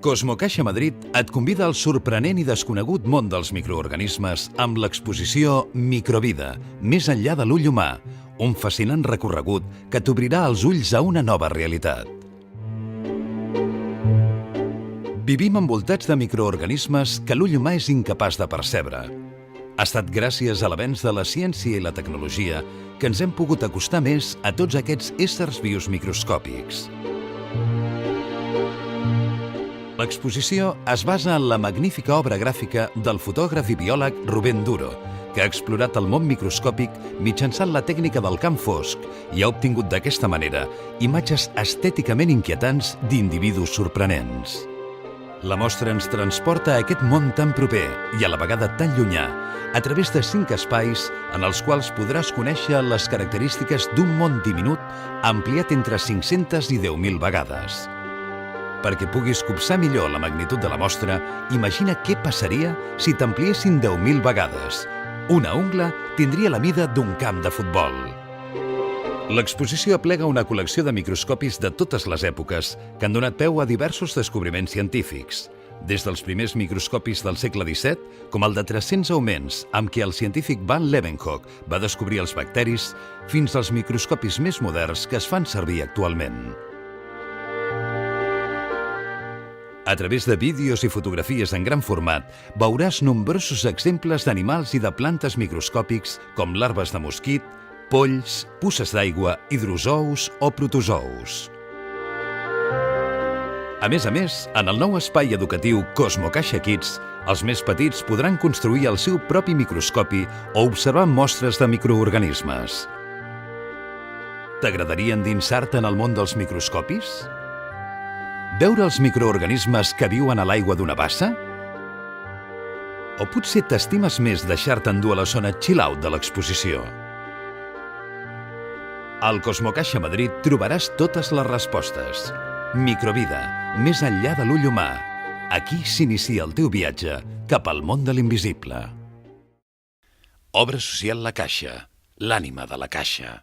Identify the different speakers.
Speaker 1: Cosmocaixa Madrid et convida al sorprenent i desconegut món dels microorganismes amb l'exposició Microvida, més enllà de l'ull humà, un fascinant recorregut que t'obrirà els ulls a una nova realitat. Vivim envoltats de microorganismes que l'ull humà és incapaç de percebre. Ha estat gràcies a l'avenç de la ciència i la tecnologia que ens hem pogut acostar més a tots aquests éssers vius microscòpics. L'exposició es basa en la magnífica obra gràfica del fotògraf i biòleg Rubén Duro, que ha explorat el món microscòpic mitjançant la tècnica del camp fosc i ha obtingut d'aquesta manera imatges estèticament inquietants d'individus sorprenents. La mostra ens transporta a aquest món tan proper i a la vegada tan llunyà, a través de 5 espais en els quals podràs conèixer les característiques d'un món diminut ampliat entre 500 i 10.000 vegades. Perquè puguis copsar millor la magnitud de la mostra, imagina què passaria si t'ampliessin 10.000 vegades. Una ungla tindria la mida d'un camp de futbol. L'exposició aplega una col·lecció de microscopis de totes les èpoques que han donat peu a diversos descobriments científics, des dels primers microscopis del segle XVII, com el de 300 augments, amb què el científic Van Leeuwenhoek va descobrir els bacteris, fins als microscopis més moderns que es fan servir actualment. A través de vídeos i fotografies en gran format, veuràs nombrosos exemples d'animals i de plantes microscòpics com larves de mosquit, polls, puces d'aigua, hidrozous o protozous. A més, en el nou espai educatiu Cosmocaixa Kids, els més petits podran construir el seu propi microscopi o observar mostres de microorganismes. T'agradaria endinsar-te en el món dels microscopis? Veure els microorganismes que viuen a l'aigua d'una bassa? O potser t'estimes més deixar-te endur a la zona chill-out de l'exposició? Al Cosmocaixa Madrid trobaràs totes les respostes. Microvida, més enllà de l'ull humà. Aquí s'inicia el teu viatge cap al món de l'invisible. Obra social La Caixa, l'ànima de la Caixa.